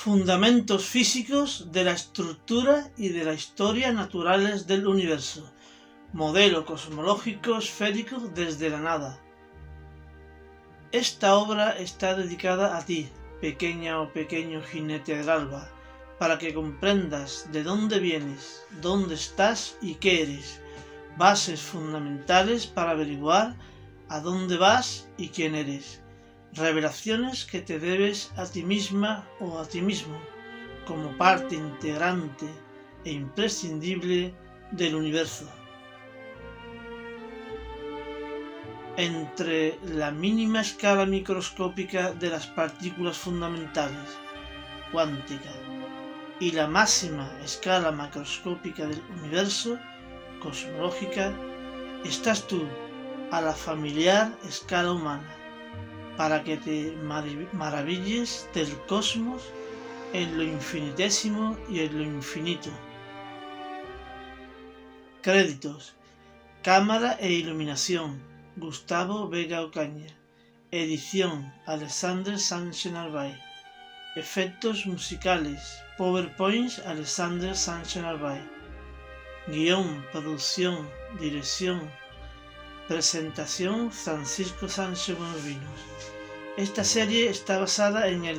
Fundamentos físicos de la estructura y de la historia naturales del universo. Modelo cosmológico esférico desde la nada. Esta obra está dedicada a ti, pequeña o pequeño jinete del alba, para que comprendas de dónde vienes, dónde estás y qué eres. Bases fundamentales para averiguar a dónde vas y quién eres. Revelaciones que te debes a ti misma o a ti mismo, como parte integrante e imprescindible del universo. Entre la mínima escala microscópica de las partículas fundamentales, cuántica, y la máxima escala macroscópica del universo, cosmológica, estás tú, a la familiar escala humana, para que te maravilles del cosmos en lo infinitésimo y en lo infinito. Créditos: cámara e iluminación, Gustavo Vega Ocaña. Edición: Alexander Sánchez-Narváez. Efectos musicales, PowerPoints, Alexander Sánchez-Narváez. Guión, producción, dirección, presentación, Francisco Sánchez Buenos. Esta serie está basada en el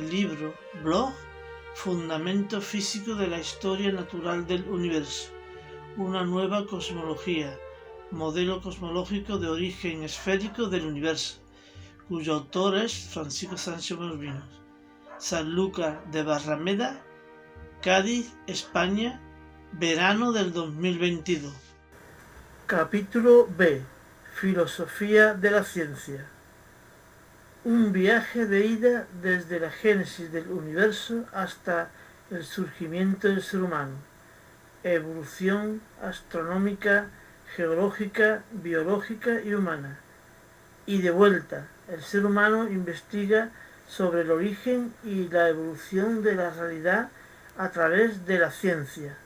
blog Fundamento Físico de la Historia Natural del Universo, una nueva cosmología, modelo cosmológico de origen esférico del universo, cuyo autor es Francisco Sánchez Buenos. Sanlúcar de Barrameda, Cádiz, España, verano del 2022. Capítulo B. Filosofía de la ciencia. Un viaje de ida desde la génesis del universo hasta el surgimiento del ser humano. Evolución astronómica, geológica, biológica y humana. Y de vuelta, el ser humano investiga sobre el origen y la evolución de la realidad a través de la ciencia.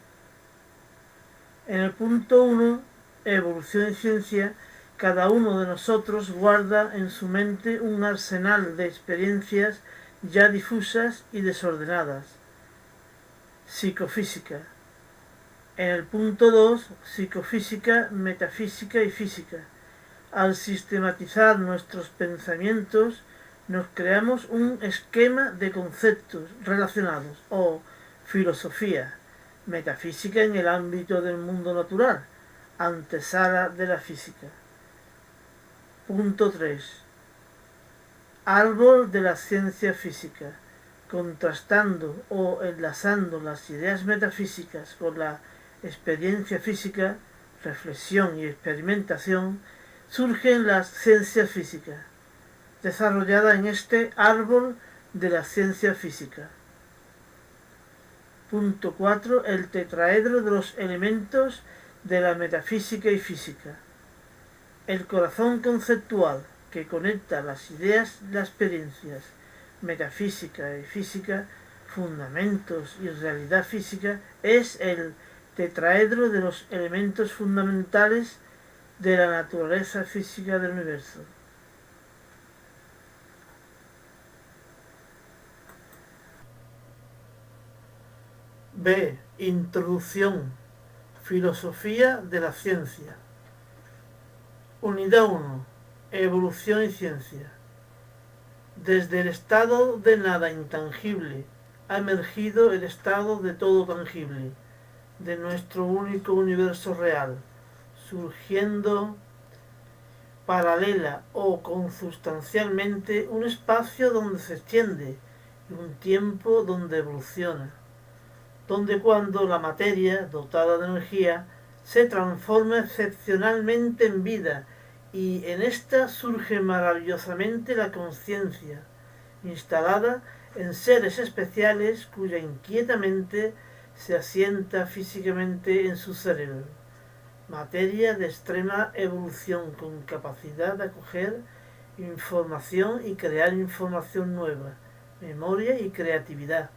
En el punto 1, evolución y ciencia, cada uno de nosotros guarda en su mente un arsenal de experiencias ya difusas y desordenadas. Psicofísica. En el punto 2, psicofísica, metafísica y física. Al sistematizar nuestros pensamientos, nos creamos un esquema de conceptos relacionados, o filosofía, metafísica en el ámbito del mundo natural, antesala de la física. Punto 3. Árbol de la ciencia física. Contrastando o enlazando las ideas metafísicas con la experiencia física, reflexión y experimentación, surgen las ciencias físicas, desarrollada en este árbol de la ciencia física. Punto 4. El tetraedro de los elementos de la metafísica y física. El corazón conceptual que conecta las ideas y las experiencias, metafísica y física, fundamentos y realidad física, es el tetraedro de los elementos fundamentales de la naturaleza física del universo. B. Introducción. Filosofía de la ciencia. Unidad 1. Evolución y ciencia. Desde el estado de nada intangible ha emergido el estado de todo tangible, de nuestro único universo real, surgiendo paralela o consustancialmente un espacio donde se extiende y un tiempo donde evoluciona, donde cuando la materia, dotada de energía, se transforma excepcionalmente en vida, y en esta surge maravillosamente la conciencia, instalada en seres especiales cuya inquieta mente se asienta físicamente en su cerebro. Materia de extrema evolución con capacidad de acoger información y crear información nueva, memoria y creatividad,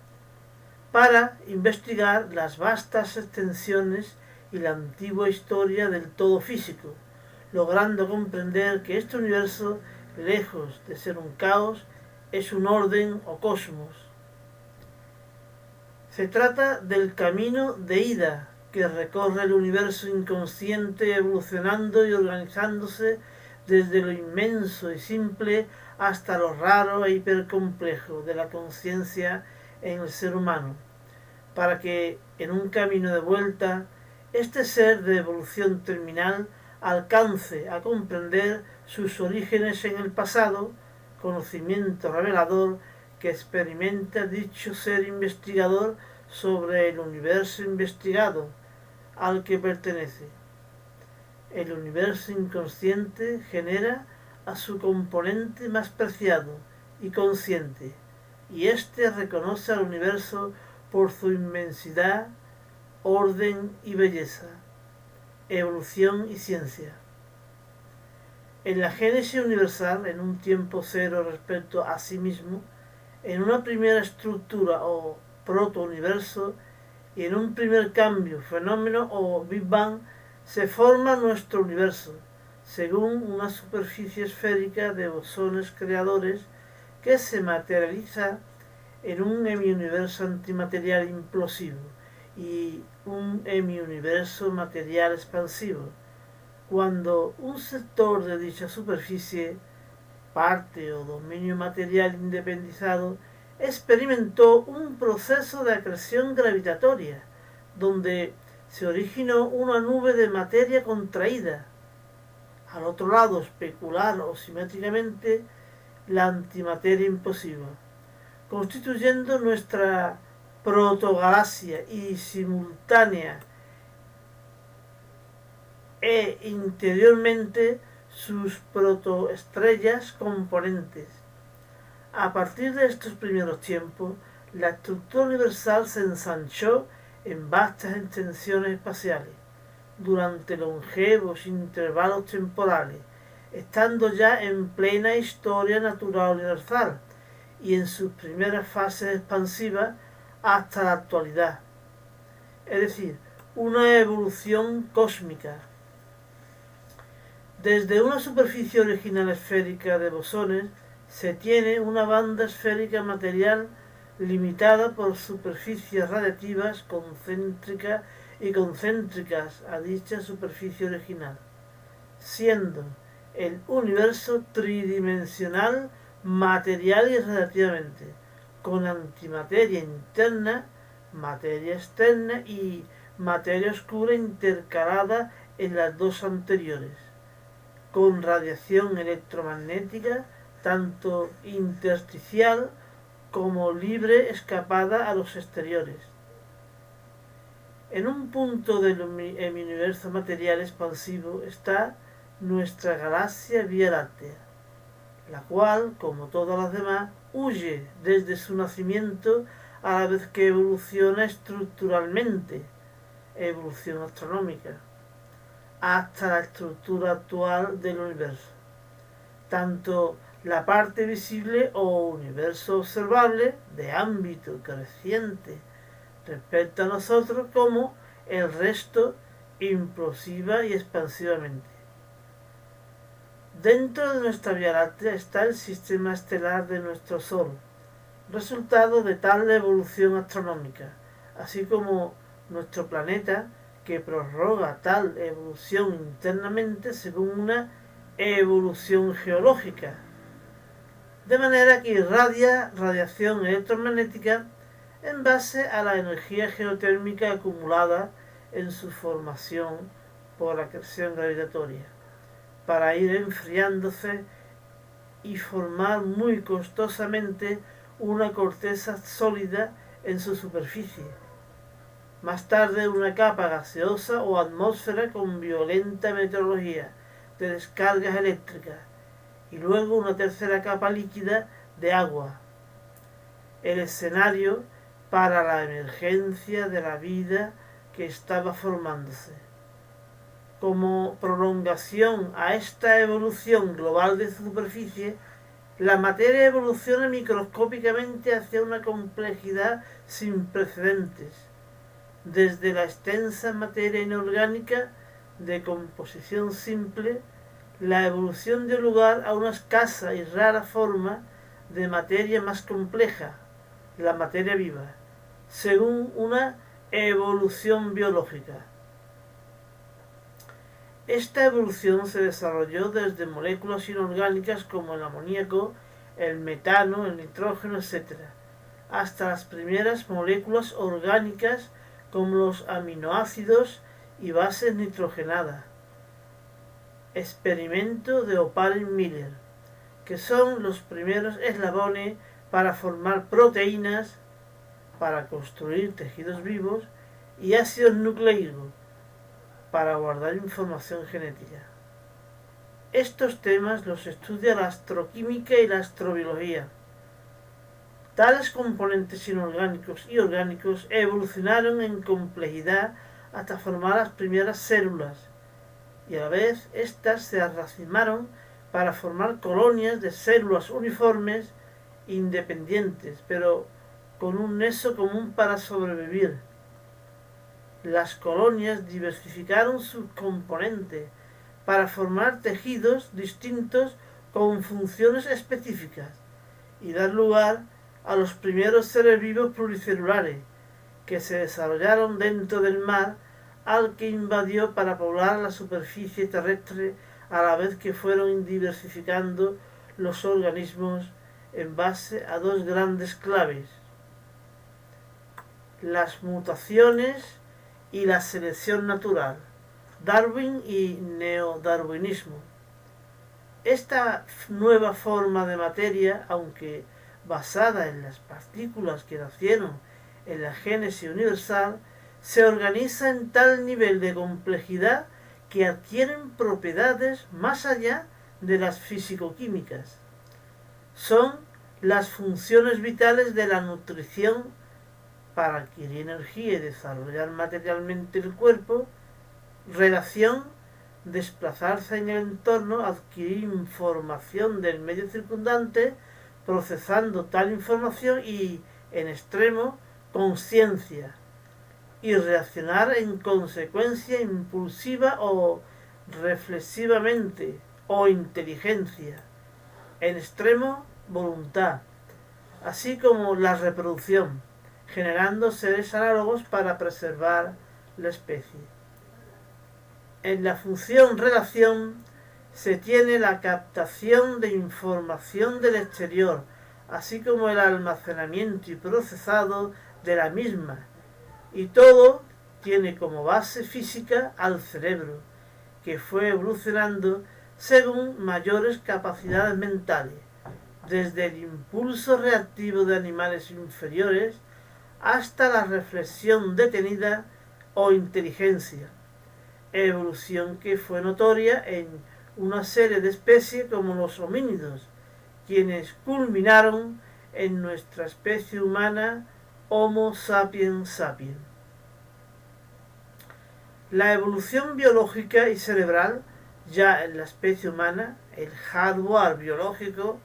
para investigar las vastas extensiones y la antigua historia del todo físico, logrando comprender que este universo, lejos de ser un caos, es un orden o cosmos. Se trata del camino de ida que recorre el universo inconsciente evolucionando y organizándose desde lo inmenso y simple hasta lo raro e hipercomplejo de la conciencia en el ser humano, para que en un camino de vuelta este ser de evolución terminal alcance a comprender sus orígenes en el pasado, conocimiento revelador que experimenta dicho ser investigador sobre el universo investigado al que pertenece. El universo inconsciente genera a su componente más preciado y consciente, y éste reconoce al universo por su inmensidad, orden y belleza, evolución y ciencia. En la génesis universal, en un tiempo cero respecto a sí mismo, en una primera estructura o proto-universo y en un primer cambio, fenómeno o Big Bang, se forma nuestro universo, según una superficie esférica de bosones creadores que se materializa en un hemiuniverso antimaterial implosivo y un hemiuniverso material expansivo, cuando un sector de dicha superficie, parte o dominio material independizado, experimentó un proceso de acreción gravitatoria, donde se originó una nube de materia contraída. Al otro lado, especular o simétricamente, la antimateria imposible, constituyendo nuestra protogalaxia y simultánea e interiormente sus protoestrellas componentes. A partir de estos primeros tiempos, la estructura universal se ensanchó en vastas extensiones espaciales, durante longevos intervalos temporales, estando ya en plena historia natural universal y en sus primeras fases expansivas hasta la actualidad. Es decir, una evolución cósmica. Desde una superficie original esférica de bosones se tiene una banda esférica material limitada por superficies radiativas concéntricas y concéntricas a dicha superficie original, siendo el universo tridimensional material y radiativamente, con antimateria interna, materia externa y materia oscura intercalada en las dos anteriores, con radiación electromagnética tanto intersticial como libre escapada a los exteriores. En un punto del universo material expansivo está nuestra galaxia Vía Láctea, la cual, como todas las demás, huye desde su nacimiento a la vez que evoluciona estructuralmente, evolución astronómica, hasta la estructura actual del universo. Tanto la parte visible o universo observable de ámbito creciente respecto a nosotros como el resto implosiva y expansivamente. Dentro de nuestra Vía Láctea está el sistema estelar de nuestro Sol, resultado de tal evolución astronómica, así como nuestro planeta, que prorroga tal evolución internamente según una evolución geológica, de manera que irradia radiación electromagnética en base a la energía geotérmica acumulada en su formación por acreción gravitatoria, para ir enfriándose y formar muy costosamente una corteza sólida en su superficie. Más tarde una capa gaseosa o atmósfera con violenta meteorología de descargas eléctricas y luego una tercera capa líquida de agua. El escenario para la emergencia de la vida que estaba formándose. Como prolongación a esta evolución global de superficie, la materia evoluciona microscópicamente hacia una complejidad sin precedentes, desde la extensa materia inorgánica de composición simple. La evolución dio lugar a una escasa y rara forma de materia más compleja, la materia viva, según una evolución biológica. Esta evolución se desarrolló desde moléculas inorgánicas como el amoníaco, el metano, el nitrógeno, etc., hasta las primeras moléculas orgánicas como los aminoácidos y bases nitrogenadas. Experimento de Oparin-Miller, que son los primeros eslabones para formar proteínas, para construir tejidos vivos, y ácidos nucleicos, para guardar información genética. Estos temas los estudia la astroquímica y la astrobiología. Tales componentes inorgánicos y orgánicos evolucionaron en complejidad hasta formar las primeras células, y a la vez éstas se racimaron para formar colonias de células uniformes, independientes, pero con un nexo común para sobrevivir. Las colonias diversificaron sus componentes para formar tejidos distintos con funciones específicas y dar lugar a los primeros seres vivos pluricelulares que se desarrollaron dentro del mar al que invadió para poblar la superficie terrestre, a la vez que fueron diversificando los organismos en base a dos grandes claves: las mutaciones y la selección natural, Darwin y neodarwinismo. Esta nueva forma de materia, aunque basada en las partículas que nacieron en la génesis universal, se organiza en tal nivel de complejidad que adquieren propiedades más allá de las físico-químicas. Son las funciones vitales de la nutrición para adquirir energía y desarrollar materialmente el cuerpo, relación, desplazarse en el entorno, adquirir información del medio circundante, procesando tal información y, en extremo, conciencia, y reaccionar en consecuencia impulsiva o reflexivamente, o inteligencia, en extremo, voluntad, así como la reproducción, generando seres análogos para preservar la especie. En la función relación se tiene la captación de información del exterior, así como el almacenamiento y procesado de la misma, y todo tiene como base física al cerebro, que fue evolucionando según mayores capacidades mentales, desde el impulso reactivo de animales inferiores hasta la reflexión detenida o inteligencia, evolución que fue notoria en una serie de especies como los homínidos, quienes culminaron en nuestra especie humana Homo sapiens sapiens. La evolución biológica y cerebral, ya en la especie humana, el hardware biológico,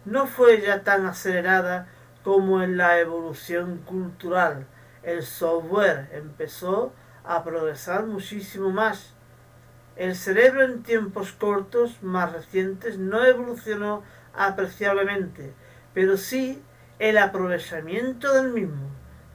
no fue ya tan acelerada como en la evolución cultural. El software empezó a progresar muchísimo más. El cerebro en tiempos cortos más recientes no evolucionó apreciablemente, pero sí el aprovechamiento del mismo,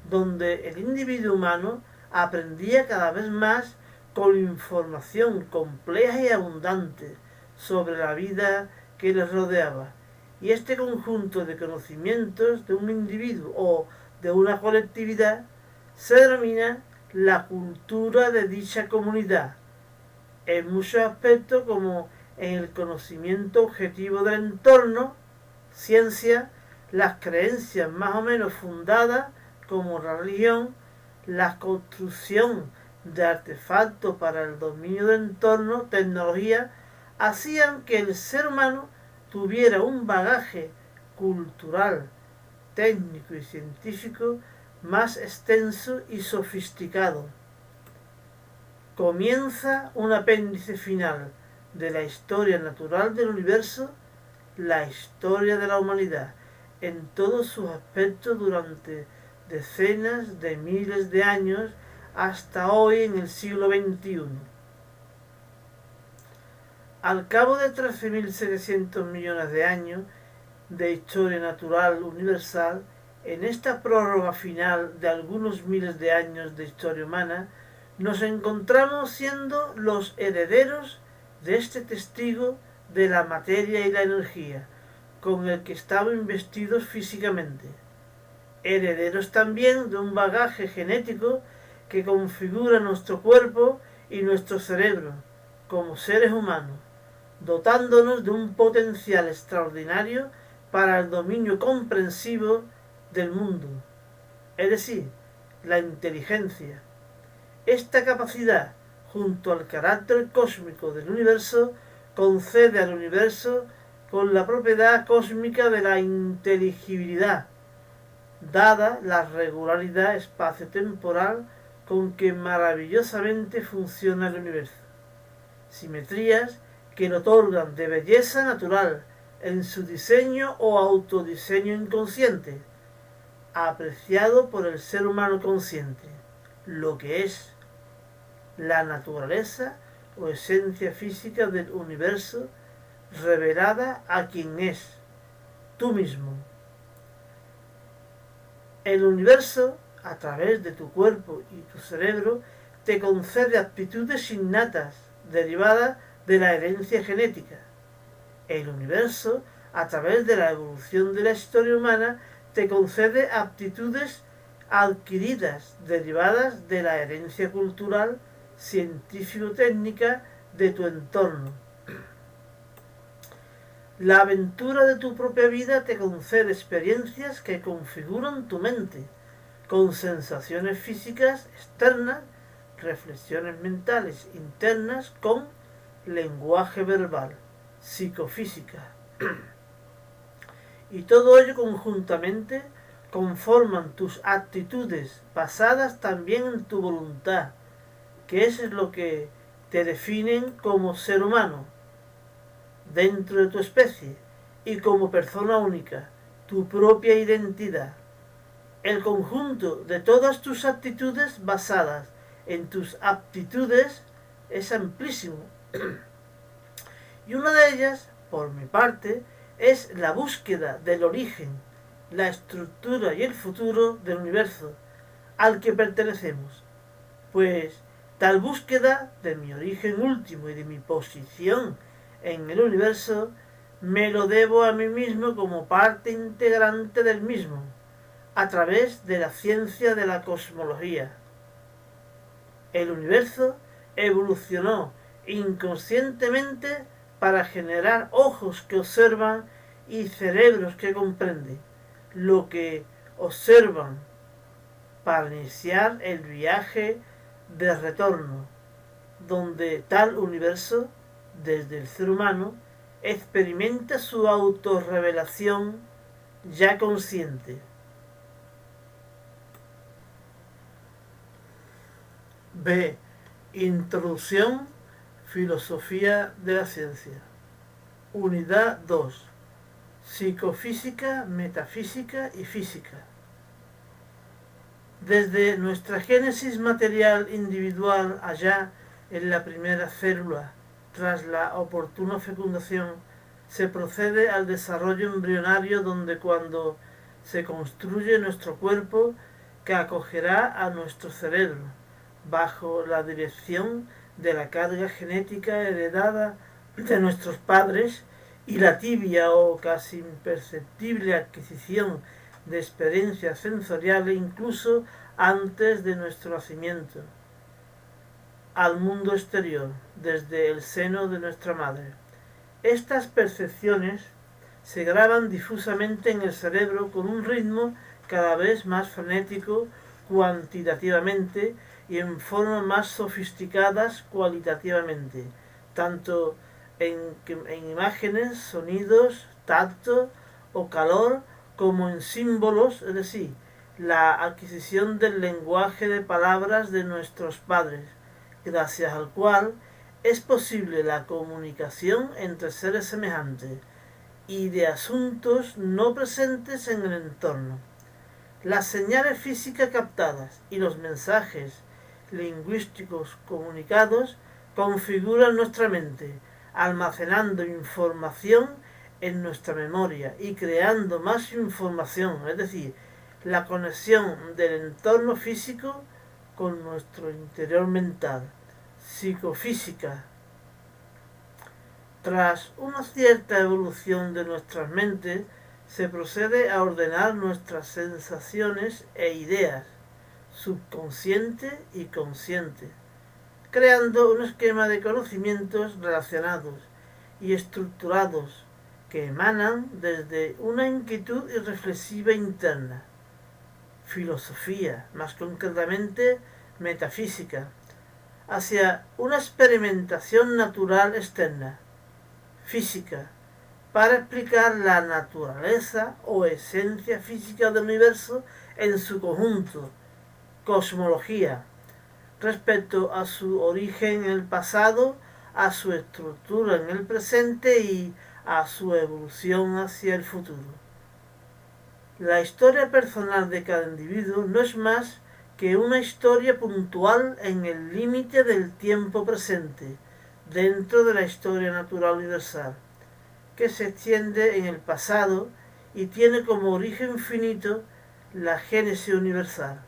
donde el individuo humano aprendía cada vez más con información compleja y abundante sobre la vida que les rodeaba. Y este conjunto de conocimientos de un individuo o de una colectividad se denomina la cultura de dicha comunidad, en muchos aspectos como en el conocimiento objetivo del entorno, ciencia, las creencias más o menos fundadas como la religión, la construcción de artefactos para el dominio del entorno, tecnología, hacían que el ser humano tuviera un bagaje cultural, técnico y científico más extenso y sofisticado. Comienza un apéndice final de la historia natural del universo, la historia de la humanidad, en todos sus aspectos durante decenas de miles de años hasta hoy en el siglo XXI. Al cabo de 13.700 millones de años de historia natural universal, En esta prórroga final de algunos miles de años de historia humana, nos encontramos siendo los herederos de este testigo de la materia y la energía, con el que estamos investidos físicamente. Herederos también de un bagaje genético que configura nuestro cuerpo y nuestro cerebro como seres humanos, dotándonos de un potencial extraordinario para el dominio comprensivo del mundo, es decir, la inteligencia. Esta capacidad, junto al carácter cósmico del universo, concede al universo con la propiedad cósmica de la inteligibilidad, dada la regularidad espacio-temporal con que maravillosamente funciona el universo. Simetrías que le otorgan de belleza natural en su diseño o autodiseño inconsciente, apreciado por el ser humano consciente, lo que es la naturaleza o esencia física del universo revelada a quien es, tú mismo. El universo, a través de tu cuerpo y tu cerebro, te concede aptitudes innatas derivadas de la herencia genética. El universo, a través de la evolución de la historia humana, te concede aptitudes adquiridas derivadas de la herencia cultural, científico-técnica de tu entorno. La aventura de tu propia vida te concede experiencias que configuran tu mente, con sensaciones físicas externas, reflexiones mentales internas, con lenguaje verbal, psicofísica. Y todo ello conjuntamente conforman tus actitudes basadas también en tu voluntad, que es lo que te definen como ser humano dentro de tu especie y como persona única, tu propia identidad. El conjunto de todas tus actitudes basadas en tus aptitudes es amplísimo. Y una de ellas, por mi parte, es la búsqueda del origen, la estructura y el futuro del universo al que pertenecemos. Pues tal búsqueda de mi origen último y de mi posición en el universo me lo debo a mí mismo como parte integrante del mismo, a través de la ciencia de la cosmología. El universo evolucionó inconscientemente para generar ojos que observan y cerebros que comprenden lo que observan para iniciar el viaje de retorno, donde tal universo, desde el ser humano, experimenta su autorrevelación ya consciente. B. Introducción, filosofía de la ciencia. Unidad 2. Psicofísica, metafísica y física. Desde nuestra génesis material individual allá en la primera célula, tras la oportuna fecundación, se procede al desarrollo embrionario donde cuando se construye nuestro cuerpo que acogerá a nuestro cerebro, bajo la dirección de la carga genética heredada de nuestros padres y la tibia o casi imperceptible adquisición de experiencias sensoriales incluso antes de nuestro nacimiento al mundo exterior, desde el seno de nuestra madre. Estas percepciones se graban difusamente en el cerebro con un ritmo cada vez más frenético cuantitativamente y en formas más sofisticadas cualitativamente, tanto en imágenes, sonidos, tacto o calor, como en símbolos, es decir, la adquisición del lenguaje de palabras de nuestros padres, gracias al cual es posible la comunicación entre seres semejantes y de asuntos no presentes en el entorno. Las señales físicas captadas y los mensajes lingüísticos comunicados configuran nuestra mente, almacenando información en nuestra memoria y creando más información, es decir, la conexión del entorno físico con nuestro interior mental, psicofísica. Tras una cierta evolución de nuestras mentes, se procede a ordenar nuestras sensaciones e ideas, subconsciente y consciente, creando un esquema de conocimientos relacionados y estructurados que emanan desde una inquietud irreflexiva interna, filosofía, más concretamente metafísica, hacia una experimentación natural externa, física, para explicar la naturaleza o esencia física del universo en su conjunto, cosmología, respecto a su origen en el pasado, a su estructura en el presente y a su evolución hacia el futuro. La historia personal de cada individuo no es más que una historia puntual en el límite del tiempo presente, dentro de la historia natural universal, que se extiende en el pasado y tiene como origen finito la génesis universal,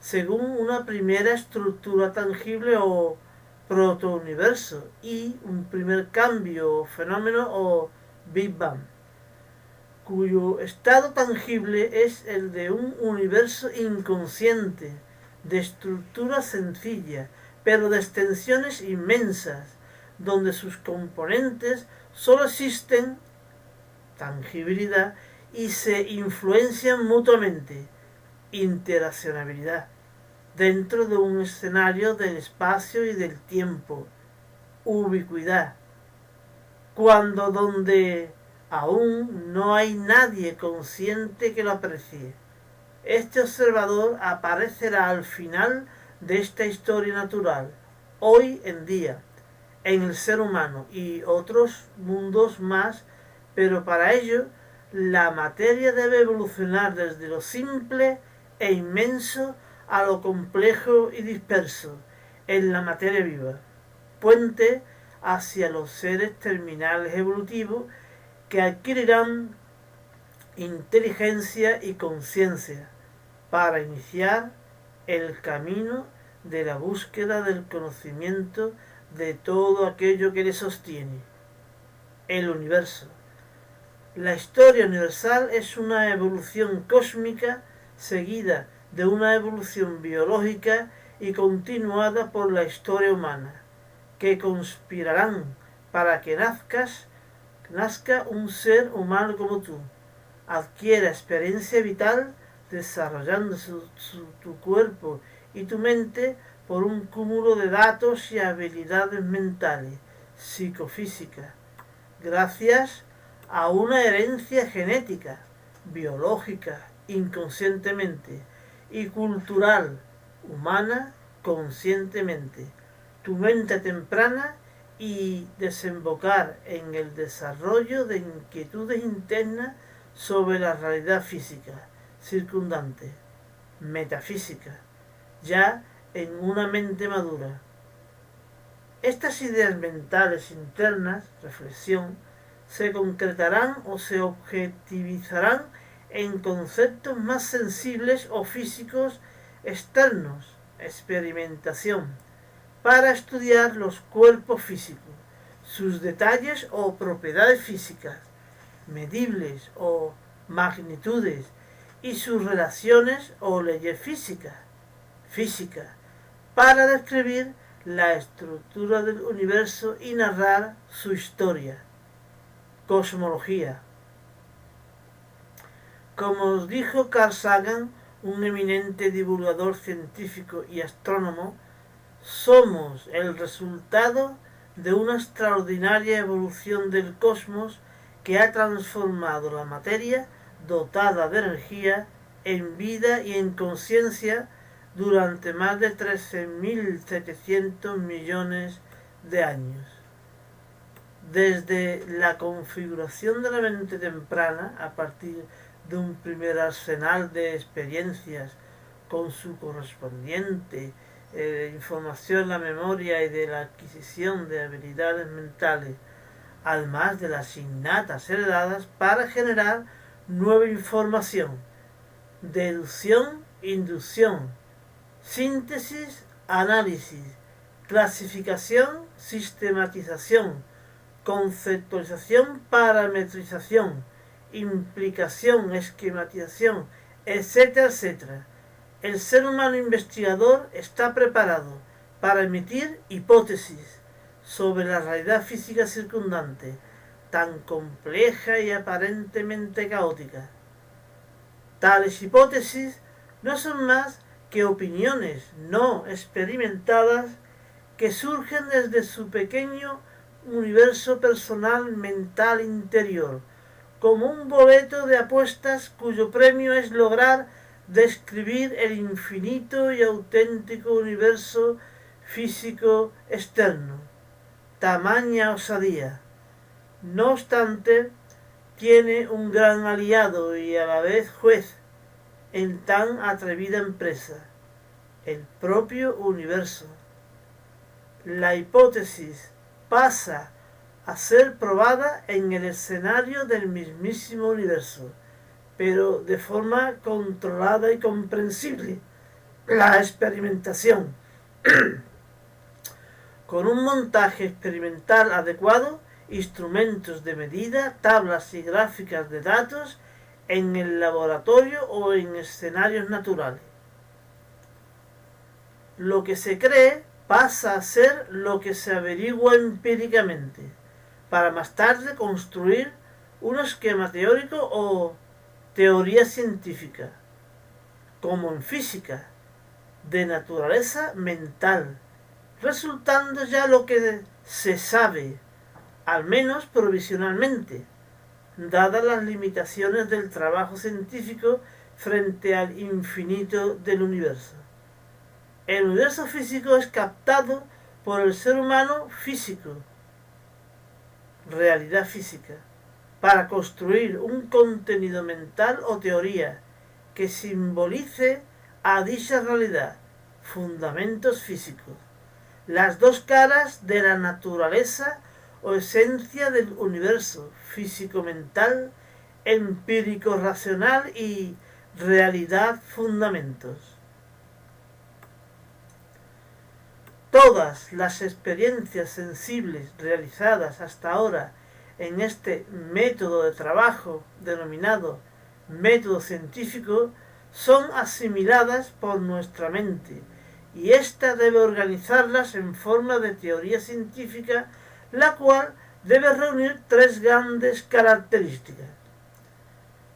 según una primera estructura tangible o protouniverso y un primer cambio o fenómeno o Big Bang, cuyo estado tangible es el de un universo inconsciente, de estructura sencilla, pero de extensiones inmensas, donde sus componentes solo existen tangibilidad y se influencian mutuamente, interaccionabilidad, dentro de un escenario del espacio y del tiempo, ubicuidad, cuando donde aún no hay nadie consciente que lo aprecie. Este observador aparecerá al final de esta historia natural, hoy en día, en el ser humano y otros mundos más, pero para ello la materia debe evolucionar desde lo simple e inmenso a lo complejo y disperso en la materia viva, puente hacia los seres terminales evolutivos que adquirirán inteligencia y conciencia para iniciar el camino de la búsqueda del conocimiento de todo aquello que le sostiene, el universo. La historia universal es una evolución cósmica seguida de una evolución biológica y continuada por la historia humana, que conspirarán para que nazca un ser humano como tú, adquiera experiencia vital desarrollando tu cuerpo y tu mente por un cúmulo de datos y habilidades mentales, psicofísicas, gracias a una herencia genética, biológica, inconscientemente, y cultural, humana, conscientemente. Tu mente temprana y desembocar en el desarrollo de inquietudes internas sobre la realidad física circundante, metafísica, ya en una mente madura. Estas ideas mentales internas, reflexión, se concretarán o se objetivizarán en conceptos más sensibles o físicos externos, experimentación, para estudiar los cuerpos físicos, sus detalles o propiedades físicas, medibles o magnitudes, y sus relaciones o leyes físicas, para describir la estructura del universo y narrar su historia, cosmología. Como os dijo Carl Sagan, un eminente divulgador científico y astrónomo, somos el resultado de una extraordinaria evolución del cosmos que ha transformado la materia dotada de energía en vida y en conciencia durante más de 13.700 millones de años. Desde la configuración de la mente temprana, a partir de un primer arsenal de experiencias con su correspondiente información en la memoria y de la adquisición de habilidades mentales, además de las innatas heredadas, para generar nueva información, deducción, inducción, síntesis, análisis, clasificación, sistematización, conceptualización, parametrización, implicación, esquematización, etcétera, etcétera. El ser humano investigador está preparado para emitir hipótesis sobre la realidad física circundante, tan compleja y aparentemente caótica. Tales hipótesis no son más que opiniones no experimentadas que surgen desde su pequeño universo personal mental interior, como un boleto de apuestas cuyo premio es lograr describir el infinito y auténtico universo físico externo. Tamaña osadía. No obstante, tiene un gran aliado y a la vez juez en tan atrevida empresa, el propio universo. La hipótesis pasa a ser probada en el escenario del mismísimo universo, pero de forma controlada y comprensible. La experimentación, con un montaje experimental adecuado, instrumentos de medida, tablas y gráficas de datos en el laboratorio o en escenarios naturales. Lo que se cree pasa a ser lo que se averigua empíricamente, para más tarde construir un esquema teórico o teoría científica, como en física, de naturaleza mental, resultando ya lo que se sabe, al menos provisionalmente, dadas las limitaciones del trabajo científico frente al infinito del universo. El universo físico es captado por el ser humano físico, realidad física, para construir un contenido mental o teoría que simbolice a dicha realidad, fundamentos físicos, las dos caras de la naturaleza o esencia del universo físico-mental, empírico-racional y realidad fundamentos. Todas las experiencias sensibles realizadas hasta ahora en este método de trabajo denominado método científico son asimiladas por nuestra mente y ésta debe organizarlas en forma de teoría científica, la cual debe reunir tres grandes características.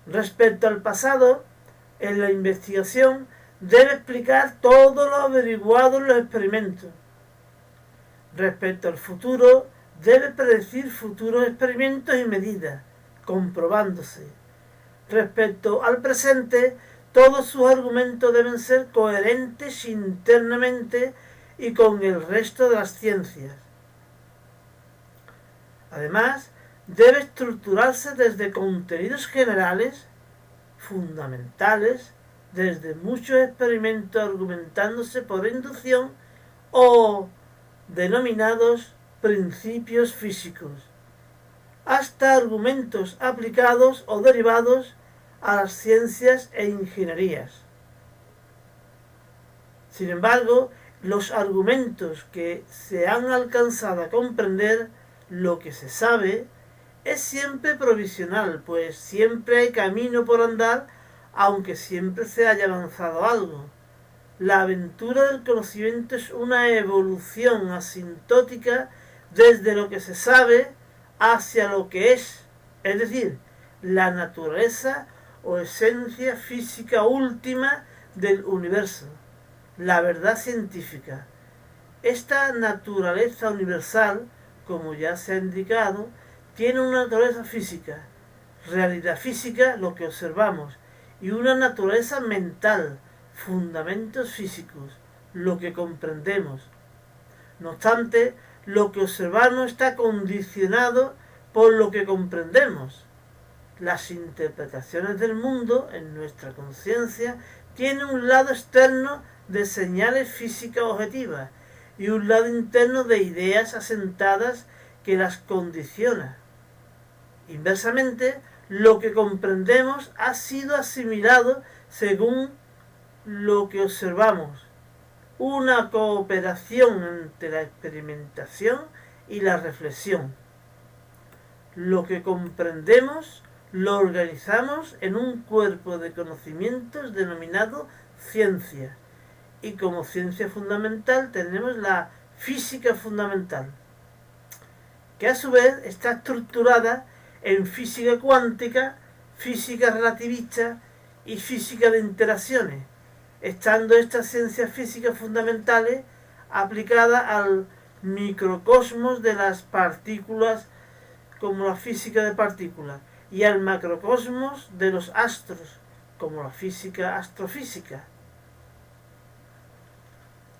Respecto al pasado, en la investigación debe explicar todo lo averiguado en los experimentos. Respecto al futuro, debe predecir futuros experimentos y medidas, comprobándose. Respecto al presente, todos sus argumentos deben ser coherentes internamente y con el resto de las ciencias. Además, debe estructurarse desde contenidos generales, fundamentales, desde muchos experimentos argumentándose por inducción o denominados principios físicos, hasta argumentos aplicados o derivados a las ciencias e ingenierías. Sin embargo, los argumentos que se han alcanzado a comprender lo que se sabe es siempre provisional, pues siempre hay camino por andar, aunque siempre se haya avanzado algo. La aventura del conocimiento es una evolución asintótica desde lo que se sabe hacia lo que es decir, la naturaleza o esencia física última del universo, la verdad científica. Esta naturaleza universal, como ya se ha indicado, tiene una naturaleza física, realidad física, lo que observamos, y una naturaleza mental, fundamentos físicos, lo que comprendemos. No obstante, lo que observamos está condicionado por lo que comprendemos. Las interpretaciones del mundo en nuestra conciencia tienen un lado externo de señales físicas objetivas y un lado interno de ideas asentadas que las condiciona. Inversamente, lo que comprendemos ha sido asimilado según lo que observamos, una cooperación entre la experimentación y la reflexión. Lo que comprendemos lo organizamos en un cuerpo de conocimientos denominado ciencia, y como ciencia fundamental tenemos la física fundamental, que a su vez está estructurada en física cuántica, física relativista y física de interacciones, estando estas ciencias físicas fundamentales aplicadas al microcosmos de las partículas, como la física de partículas, y al macrocosmos de los astros, como la física astrofísica.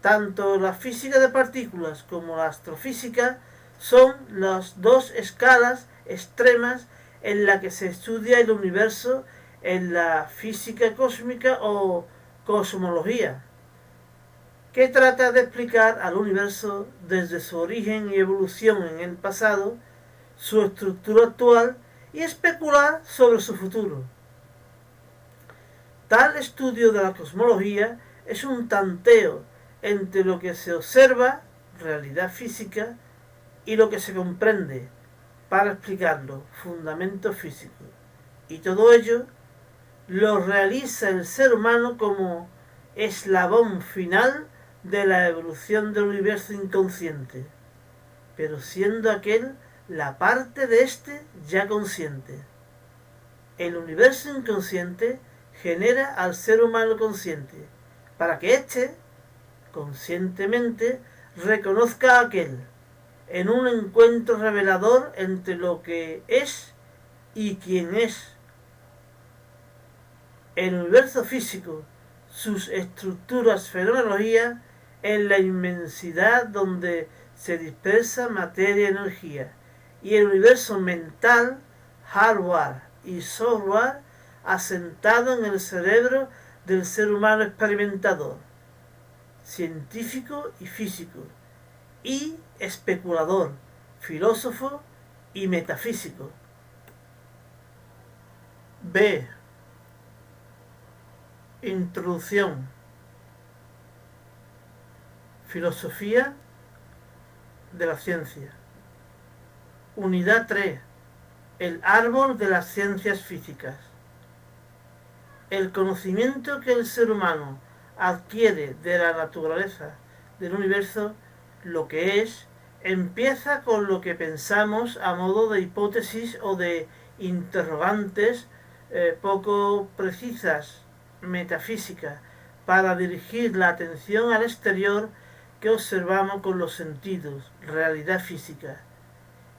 Tanto la física de partículas como la astrofísica son las dos escalas extremas en las que se estudia el universo en la física cósmica o cosmología, que trata de explicar al universo desde su origen y evolución en el pasado, su estructura actual y especular sobre su futuro. Tal estudio de la cosmología es un tanteo entre lo que se observa, realidad física, y lo que se comprende, para explicarlo, fundamento físico. Y todo ello lo realiza el ser humano como eslabón final de la evolución del universo inconsciente, pero siendo aquel la parte de este ya consciente. El universo inconsciente genera al ser humano consciente, para que éste, conscientemente, reconozca a aquel, en un encuentro revelador entre lo que es y quien es. El universo físico, sus estructuras, fenomenología, en la inmensidad donde se dispersa materia y energía, y el universo mental, hardware y software, asentado en el cerebro del ser humano experimentador, científico y físico, y especulador, filósofo y metafísico. B. Introducción. Filosofía de la ciencia. Unidad 3. El árbol de las ciencias físicas. El conocimiento que el ser humano adquiere de la naturaleza del universo, lo que es, empieza con lo que pensamos a modo de hipótesis o de interrogantes poco precisas, metafísicas, para dirigir la atención al exterior que observamos con los sentidos, realidad física,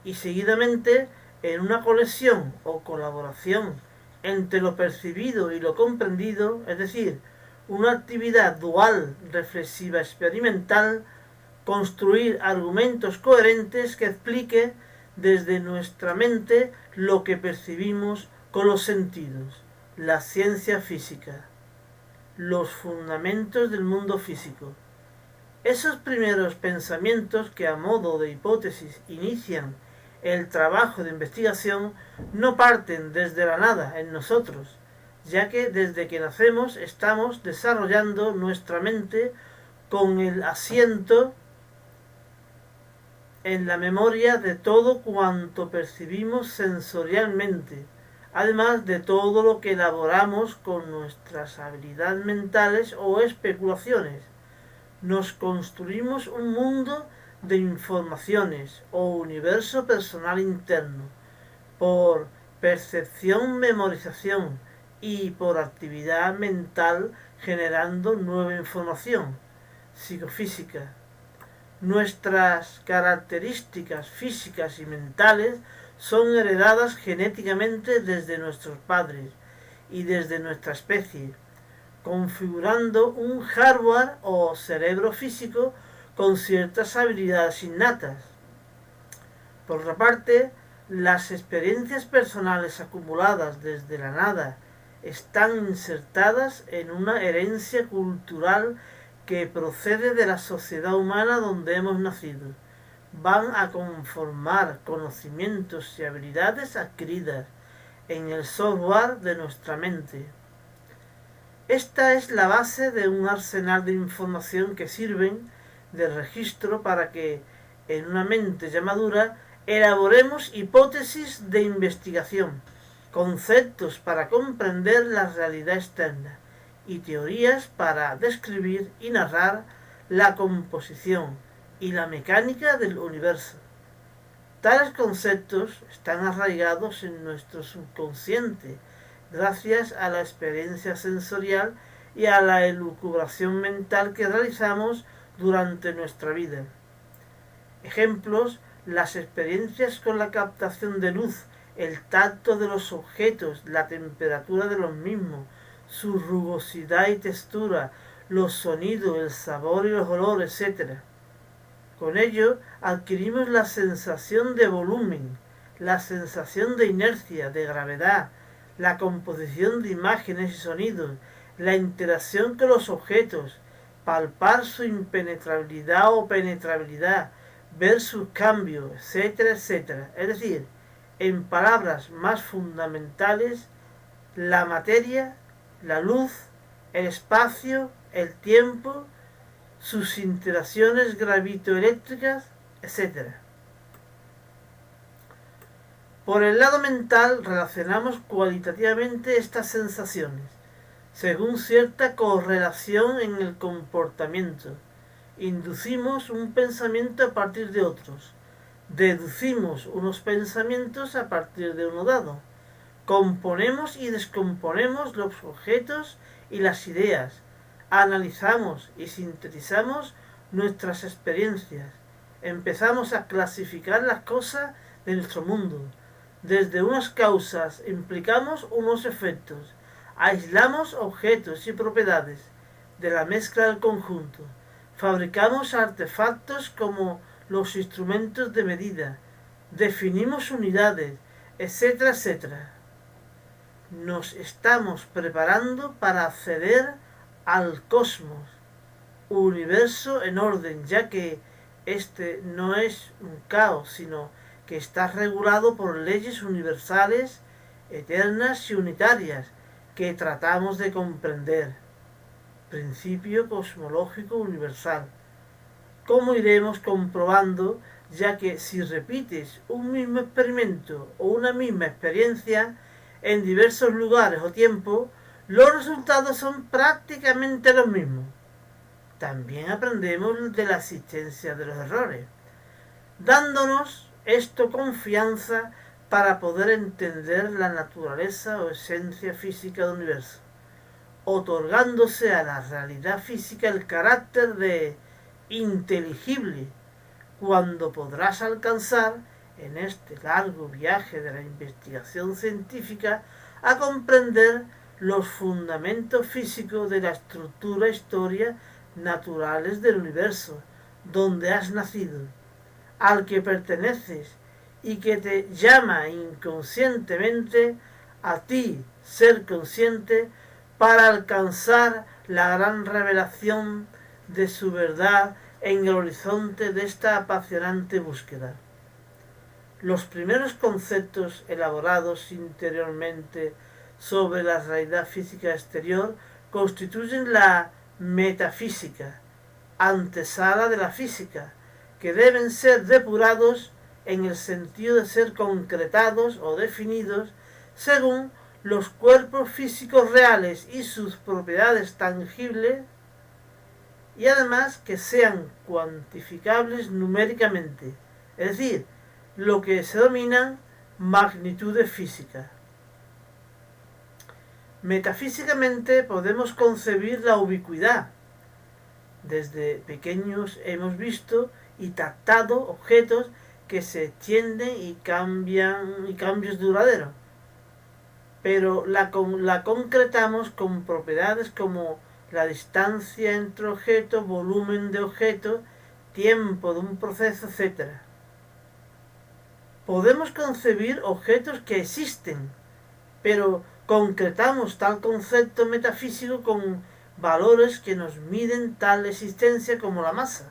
y seguidamente en una conexión o colaboración entre lo percibido y lo comprendido, es decir, una actividad dual, reflexiva, experimental, construir argumentos coherentes que explique desde nuestra mente lo que percibimos con los sentidos, la ciencia física, los fundamentos del mundo físico. Esos primeros pensamientos que a modo de hipótesis inician el trabajo de investigación no parten desde la nada en nosotros, ya que desde que nacemos estamos desarrollando nuestra mente con el asiento en la memoria de todo cuanto percibimos sensorialmente, además de todo lo que elaboramos con nuestras habilidades mentales o especulaciones. Nos construimos un mundo de informaciones o universo personal interno, por percepción, memorización y por actividad mental generando nueva información psicofísica. Nuestras características físicas y mentales son heredadas genéticamente desde nuestros padres y desde nuestra especie, configurando un hardware o cerebro físico con ciertas habilidades innatas. Por otra parte, las experiencias personales acumuladas desde la nada están insertadas en una herencia cultural que procede de la sociedad humana donde hemos nacido. Van a conformar conocimientos y habilidades adquiridas en el software de nuestra mente. Esta es la base de un arsenal de información que sirven de registro para que, en una mente ya madura, elaboremos hipótesis de investigación, conceptos para comprender la realidad externa y teorías para describir y narrar la composición y la mecánica del universo. Tales conceptos están arraigados en nuestro subconsciente gracias a la experiencia sensorial y a la elucubración mental que realizamos durante nuestra vida. Ejemplos: las experiencias con la captación de luz, el tacto de los objetos, la temperatura de los mismos, su rugosidad y textura, los sonidos, el sabor y los olores, etc. Con ello adquirimos la sensación de volumen, la sensación de inercia, de gravedad, la composición de imágenes y sonidos, la interacción con los objetos, palpar su impenetrabilidad o penetrabilidad, ver sus cambios, etcétera, etcétera. Es decir, en palabras más fundamentales, la materia, la luz, el espacio, el tiempo, sus interacciones gravitoeléctricas, etc. Por el lado mental relacionamos cualitativamente estas sensaciones, según cierta correlación en el comportamiento. Inducimos un pensamiento a partir de otros. Deducimos unos pensamientos a partir de uno dado. Componemos y descomponemos los objetos y las ideas. Analizamos y sintetizamos nuestras experiencias. Empezamos a clasificar las cosas de nuestro mundo. Desde unas causas implicamos unos efectos. Aislamos objetos y propiedades de la mezcla del conjunto. Fabricamos artefactos como los instrumentos de medida. Definimos unidades, etcétera, etcétera. Nos estamos preparando para acceder al cosmos, universo en orden, ya que este no es un caos, sino que está regulado por leyes universales, eternas y unitarias, que tratamos de comprender. Principio cosmológico universal. Como iremos comprobando, ya que si repites un mismo experimento o una misma experiencia en diversos lugares o tiempos, los resultados son prácticamente los mismos. También aprendemos de la existencia de los errores, dándonos esto confianza para poder entender la naturaleza o esencia física del universo, otorgándose a la realidad física el carácter de inteligible, cuando podrás alcanzar, en este largo viaje de la investigación científica, a comprender los fundamentos físicos de la estructura e historia naturales del universo, donde has nacido, al que perteneces y que te llama inconscientemente a ti, ser consciente, para alcanzar la gran revelación de su verdad en el horizonte de esta apasionante búsqueda. Los primeros conceptos elaborados interiormente sobre la realidad física exterior constituyen la metafísica, antesala de la física, que deben ser depurados en el sentido de ser concretados o definidos según los cuerpos físicos reales y sus propiedades tangibles, y además que sean cuantificables numéricamente, es decir, lo que se denominan magnitudes físicas. Metafísicamente podemos concebir la ubicuidad. Desde pequeños hemos visto y tactado objetos que se extienden y cambios duraderos, pero la concretamos con propiedades como la distancia entre objetos, volumen de objetos, tiempo de un proceso, etc. Podemos concebir objetos que existen, pero concretamos tal concepto metafísico con valores que nos miden tal existencia como la masa.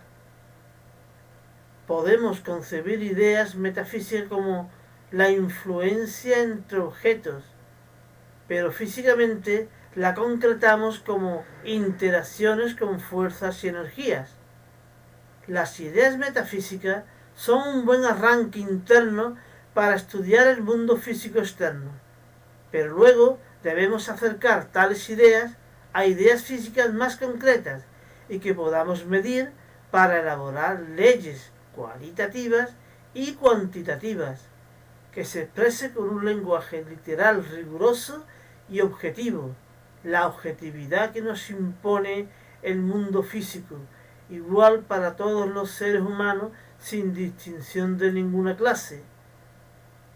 Podemos concebir ideas metafísicas como la influencia entre objetos, pero físicamente la concretamos como interacciones con fuerzas y energías. Las ideas metafísicas son un buen arranque interno para estudiar el mundo físico externo, pero luego debemos acercar tales ideas a ideas físicas más concretas y que podamos medir para elaborar leyes cualitativas y cuantitativas, que se exprese con un lenguaje literal riguroso y objetivo, la objetividad que nos impone el mundo físico, igual para todos los seres humanos sin distinción de ninguna clase,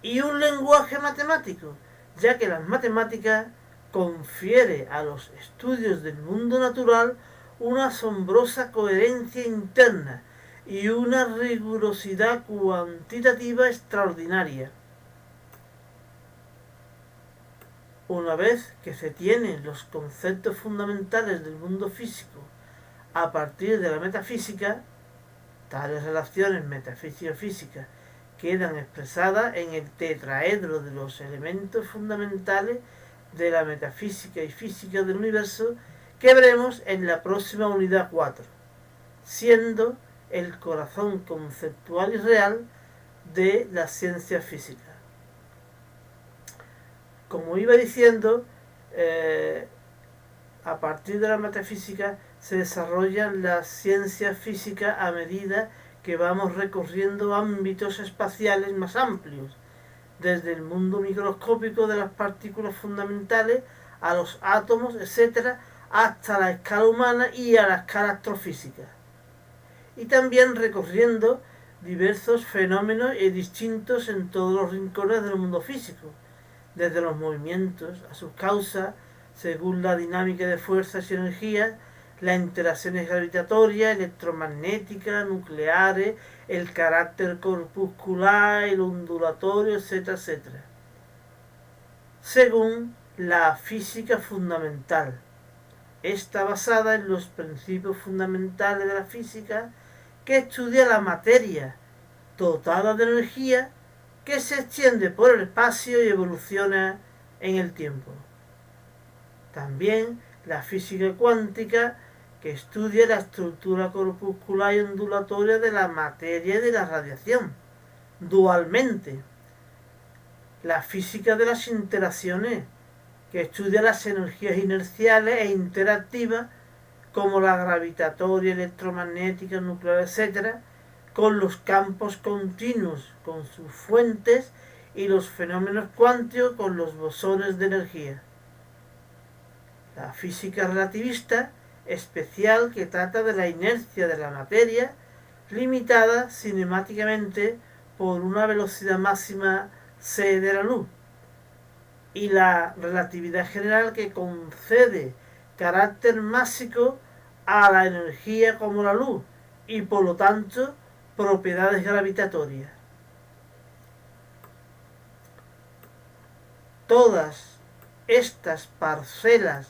y un lenguaje matemático, ya que las matemáticas confiere a los estudios del mundo natural una asombrosa coherencia interna y una rigurosidad cuantitativa extraordinaria. Una vez que se tienen los conceptos fundamentales del mundo físico a partir de la metafísica, tales relaciones metafísico-físicas quedan expresadas en el tetraedro de los elementos fundamentales de la metafísica y física del universo que veremos en la próxima unidad 4, siendo el corazón conceptual y real de la ciencia física. Como iba diciendo, a partir de la metafísica se desarrollan las ciencias físicas a medida que vamos recorriendo ámbitos espaciales más amplios, desde el mundo microscópico de las partículas fundamentales a los átomos, etc., hasta la escala humana y a la escala astrofísica. Y también recorriendo diversos fenómenos distintos en todos los rincones del mundo físico, desde los movimientos a sus causas, según la dinámica de fuerzas y energías, las interacciones gravitatorias, electromagnéticas, nucleares, el carácter corpuscular, el ondulatorio, etc., etc., según la física fundamental. Está basada en los principios fundamentales de la física, que estudia la materia dotada de energía que se extiende por el espacio y evoluciona en el tiempo. También la física cuántica, que estudia la estructura corpuscular y ondulatoria de la materia y de la radiación, dualmente. La física de las interacciones, que estudia las energías inerciales e interactivas, como la gravitatoria, electromagnética, nuclear, etc., con los campos continuos, con sus fuentes, y los fenómenos cuánticos con los bosones de energía. La física relativista, especial, que trata de la inercia de la materia, limitada cinemáticamente por una velocidad máxima c de la luz. Y la relatividad general, que concede carácter másico a la energía como la luz, y por lo tanto propiedades gravitatorias. Todas estas parcelas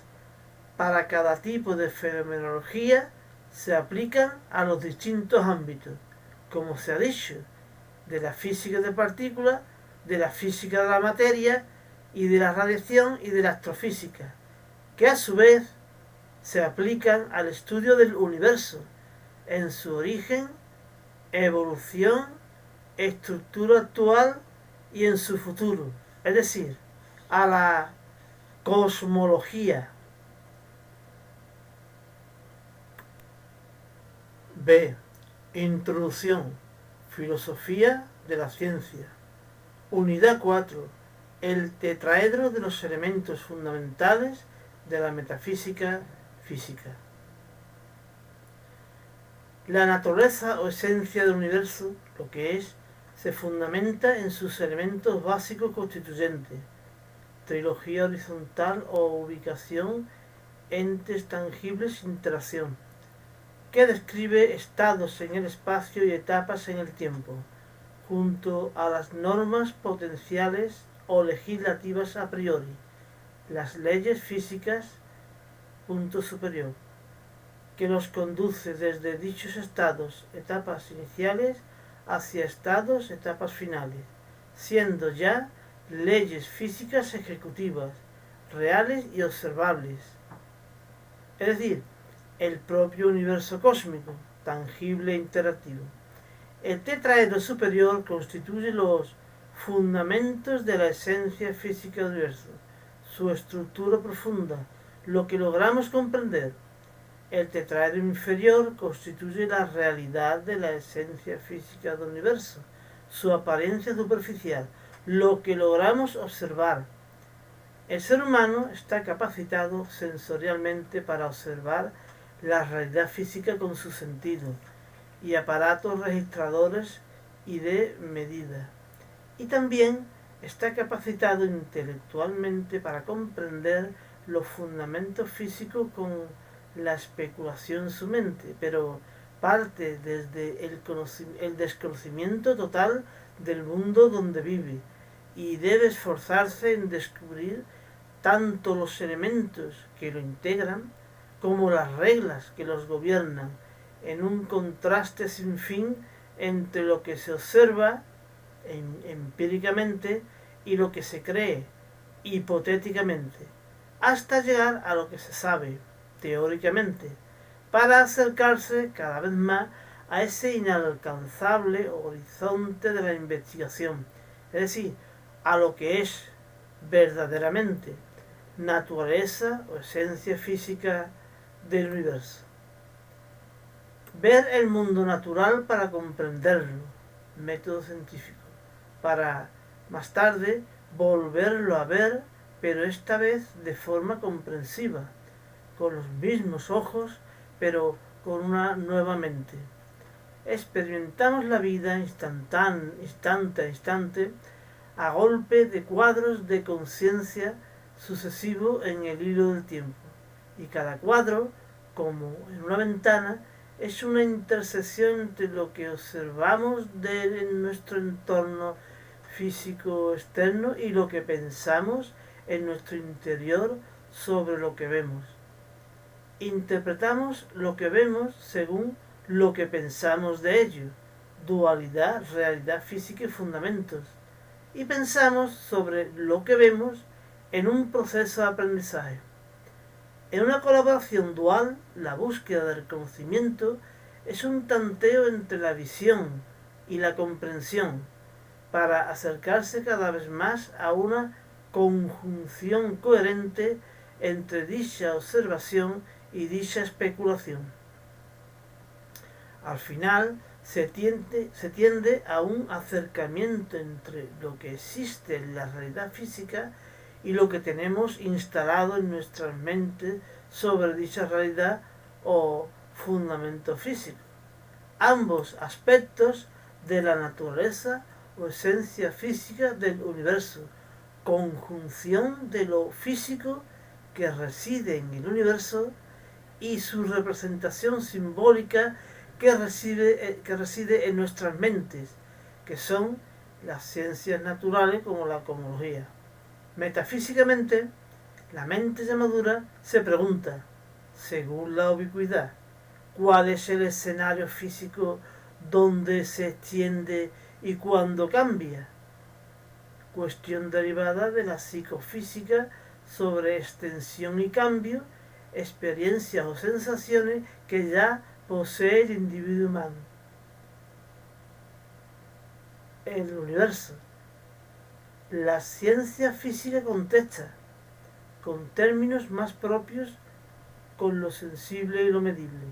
para cada tipo de fenomenología se aplican a los distintos ámbitos, como se ha dicho, de la física de partículas, de la física de la materia y de la radiación y de la astrofísica, que a su vez se aplican al estudio del universo, en su origen, evolución, estructura actual y en su futuro, es decir, a la cosmología. B. Introducción. Filosofía de la ciencia. Unidad 4. El tetraedro de los elementos fundamentales de la metafísica física. La naturaleza o esencia del universo, lo que es, se fundamenta en sus elementos básicos constituyentes: trilogía horizontal o ubicación, entes tangibles, interacción, que describe estados en el espacio y etapas en el tiempo, junto a las normas potenciales o legislativas a priori, las leyes físicas, punto superior, que los conduce desde dichos estados, etapas iniciales, hacia estados, etapas finales, siendo ya leyes físicas ejecutivas, reales y observables. Es decir, el propio universo cósmico, tangible e interactivo. El tetraedro superior constituye los fundamentos de la esencia física del universo, su estructura profunda, lo que logramos comprender. El tetraedro inferior constituye la realidad de la esencia física del universo, su apariencia superficial, lo que logramos observar. El ser humano está capacitado sensorialmente para observar la realidad física con sus sentidos y aparatos registradores y de medida. Y también está capacitado intelectualmente para comprender los fundamentos físicos con la especulación en su mente, pero parte desde el desconocimiento total del mundo donde vive y debe esforzarse en descubrir tanto los elementos que lo integran como las reglas que los gobiernan, en un contraste sin fin entre lo que se observa empíricamente y lo que se cree hipotéticamente, hasta llegar a lo que se sabe teóricamente, para acercarse cada vez más a ese inalcanzable horizonte de la investigación, es decir, a lo que es verdaderamente naturaleza o esencia física del universo. Ver el mundo natural para comprenderlo, método científico, para más tarde volverlo a ver, pero esta vez de forma comprensiva, con los mismos ojos, pero con una nueva mente. Experimentamos la vida instante a instante, a golpe de cuadros de conciencia sucesivo en el hilo del tiempo, y cada cuadro, como en una ventana, es una intersección entre lo que observamos en nuestro entorno físico externo y lo que pensamos en nuestro interior sobre lo que vemos. Interpretamos lo que vemos según lo que pensamos de ello, dualidad, realidad física y fundamentos, y pensamos sobre lo que vemos en un proceso de aprendizaje. En una colaboración dual, la búsqueda del conocimiento es un tanteo entre la visión y la comprensión, para acercarse cada vez más a una conjunción coherente entre dicha observación y dicha especulación. Al final se tiende a un acercamiento entre lo que existe en la realidad física y lo que tenemos instalado en nuestras mentes sobre dicha realidad o fundamento físico. Ambos aspectos de la naturaleza o esencia física del universo, conjunción de lo físico que reside en el universo y su representación simbólica que reside en nuestras mentes, que son las ciencias naturales como la cosmología. Metafísicamente, la mente ya madura se pregunta, según la ubicuidad, ¿cuál es el escenario físico donde se extiende y cuándo cambia? Cuestión derivada de la psicofísica sobre extensión y cambio, experiencias o sensaciones que ya posee el individuo humano. El universo. La ciencia física contesta, con términos más propios, con lo sensible y lo medible.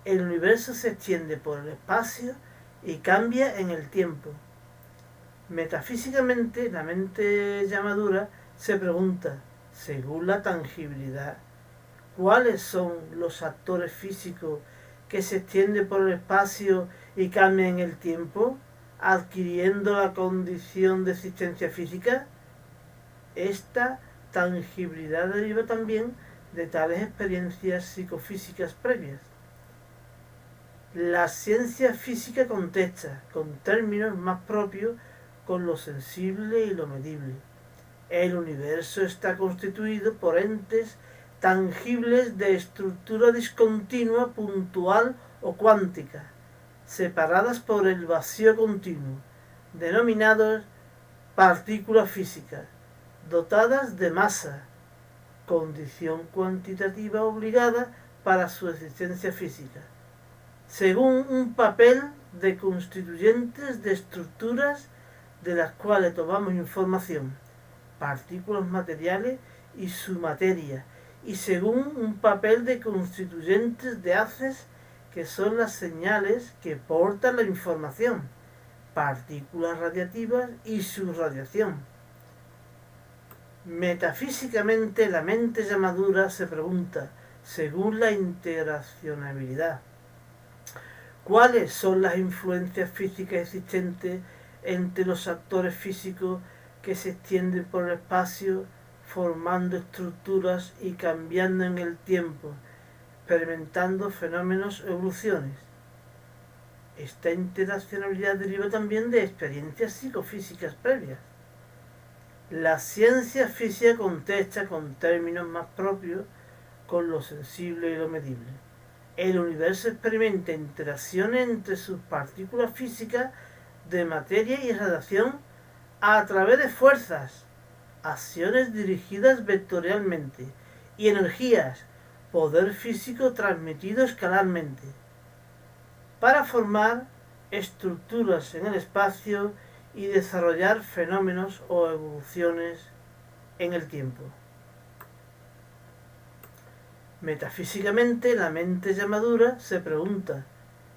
El universo se extiende por el espacio y cambia en el tiempo. Metafísicamente, la mente ya madura se pregunta, según la tangibilidad, ¿cuáles son los actores físicos que se extienden por el espacio y cambian en el tiempo, adquiriendo la condición de existencia física? Esta tangibilidad deriva también de tales experiencias psicofísicas previas. La ciencia física contesta, con términos más propios, con lo sensible y lo medible. El universo está constituido por entes tangibles de estructura discontinua, puntual o cuántica, separadas por el vacío continuo, denominados partículas físicas, dotadas de masa, condición cuantitativa obligada para su existencia física, según un papel de constituyentes de estructuras de las cuales tomamos información, partículas materiales y su materia, y según un papel de constituyentes de haces que son las señales que portan la información, partículas radiativas y su radiación. Metafísicamente, la mente llamadura se pregunta, según la interaccionabilidad, ¿cuáles son las influencias físicas existentes entre los actores físicos que se extienden por el espacio, formando estructuras y cambiando en el tiempo, experimentando fenómenos o evoluciones? Esta interaccionabilidad deriva también de experiencias psicofísicas previas. La ciencia física contesta con términos más propios con lo sensible y lo medible. El universo experimenta interacciones entre sus partículas físicas de materia y radiación a través de fuerzas, acciones dirigidas vectorialmente, y energías, poder físico transmitido escalarmente, para formar estructuras en el espacio y desarrollar fenómenos o evoluciones en el tiempo. Metafísicamente, la mente llamadura se pregunta,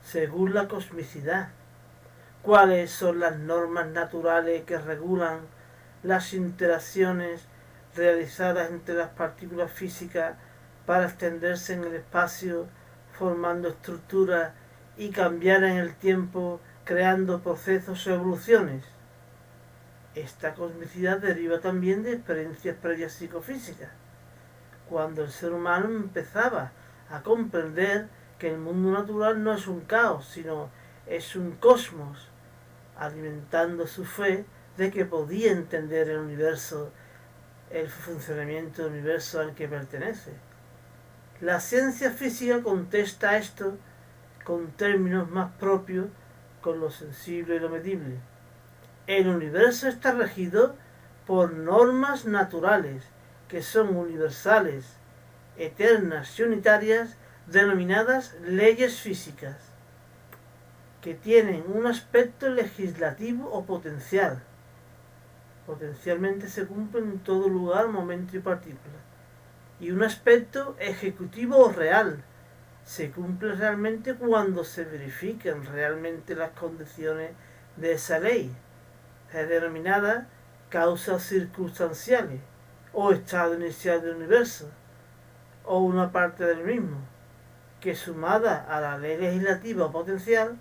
según la cosmicidad, ¿cuáles son las normas naturales que regulan las interacciones realizadas entre las partículas físicas para extenderse en el espacio, formando estructuras y cambiar en el tiempo, creando procesos o evoluciones? Esta cosmicidad deriva también de experiencias previas psicofísicas, cuando el ser humano empezaba a comprender que el mundo natural no es un caos, sino es un cosmos, alimentando su fe de que podía entender el universo, el funcionamiento del universo al que pertenece. La ciencia física contesta a esto con términos más propios, con lo sensible y lo medible. El universo está regido por normas naturales, que son universales, eternas y unitarias, denominadas leyes físicas, que tienen un aspecto legislativo o potencial. Potencialmente se cumplen en todo lugar, momento y partícula. Y un aspecto ejecutivo o real. Se cumple realmente cuando se verifican realmente las condiciones de esa ley, denominada causas circunstanciales, o estado inicial del universo, o una parte del mismo, que sumada a la ley legislativa o potencial,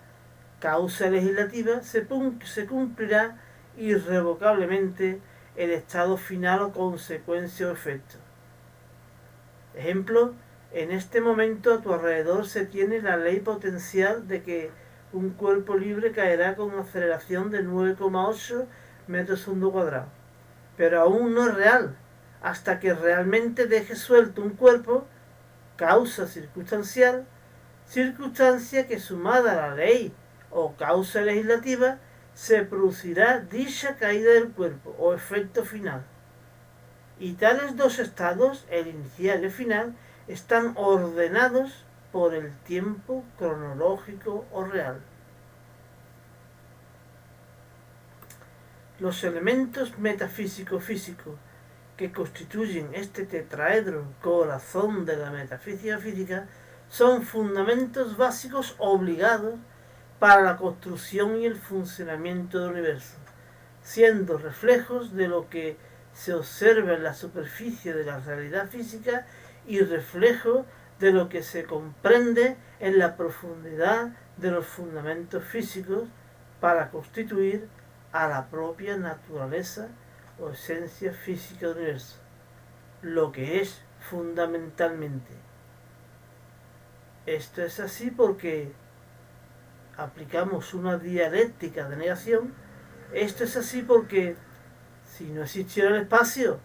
causa legislativa, se cumplirá irrevocablemente el estado final o consecuencia o efecto. Ejemplo, en este momento a tu alrededor se tiene la ley potencial de que un cuerpo libre caerá con una aceleración de 9,8 metros segundo cuadrado, pero aún no es real, hasta que realmente deje suelto un cuerpo, causa circunstancial, circunstancia que sumada a la ley o causa legislativa, se producirá dicha caída del cuerpo o efecto final. Y tales dos estados, el inicial y el final, están ordenados por el tiempo cronológico o real. Los elementos metafísico-físicos que constituyen este tetraedro corazón de la metafísica física son fundamentos básicos obligados para la construcción y el funcionamiento del universo, siendo reflejos de lo que se observa en la superficie de la realidad física y reflejo de lo que se comprende en la profundidad de los fundamentos físicos para constituir a la propia naturaleza o esencia física del universo, lo que es fundamentalmente. Esto es así porque aplicamos una dialéctica de negación. Esto es así porque si no existiera el espacio,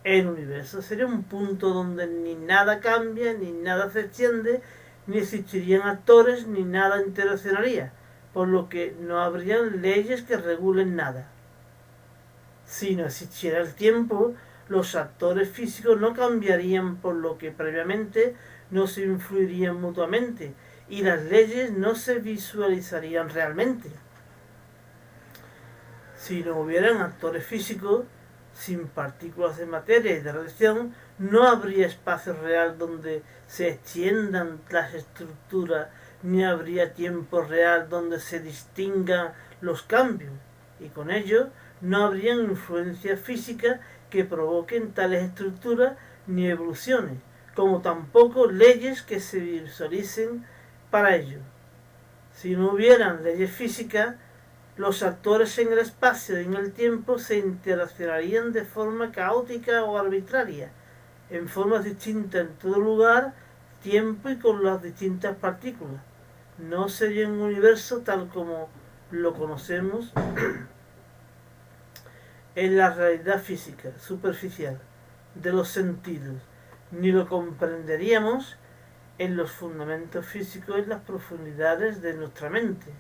el universo sería un punto donde ni nada cambia, ni nada se extiende, ni existirían actores, ni nada interaccionaría, por lo que no habrían leyes que regulen nada. Si no existiera el tiempo, los actores físicos no cambiarían, por lo que previamente no se influirían mutuamente y las leyes no se visualizarían realmente. Si no hubieran actores físicos, sin partículas de materia y de radiación, no habría espacio real donde se extiendan las estructuras, ni habría tiempo real donde se distingan los cambios, y con ello no habrían influencias físicas que provoquen tales estructuras ni evoluciones, como tampoco leyes que se visualicen para ello. Si no hubieran leyes físicas, los actores en el espacio y en el tiempo se interaccionarían de forma caótica o arbitraria, en formas distintas en todo lugar, tiempo y con las distintas partículas. No sería un universo tal como lo conocemos en la realidad física superficial de los sentidos, ni lo comprenderíamos en los fundamentos físicos en las profundidades de nuestra mente.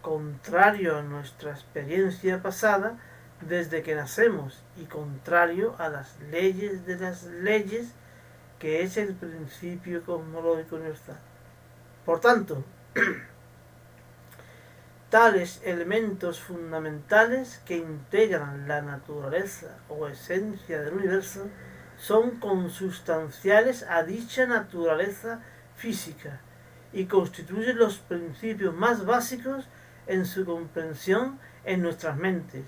Contrario a nuestra experiencia pasada desde que nacemos y contrario a las leyes de las leyes, que es el principio cosmológico universal. Por tanto, tales elementos fundamentales que integran la naturaleza o esencia del universo son consustanciales a dicha naturaleza física y constituyen los principios más básicos en su comprensión en nuestras mentes.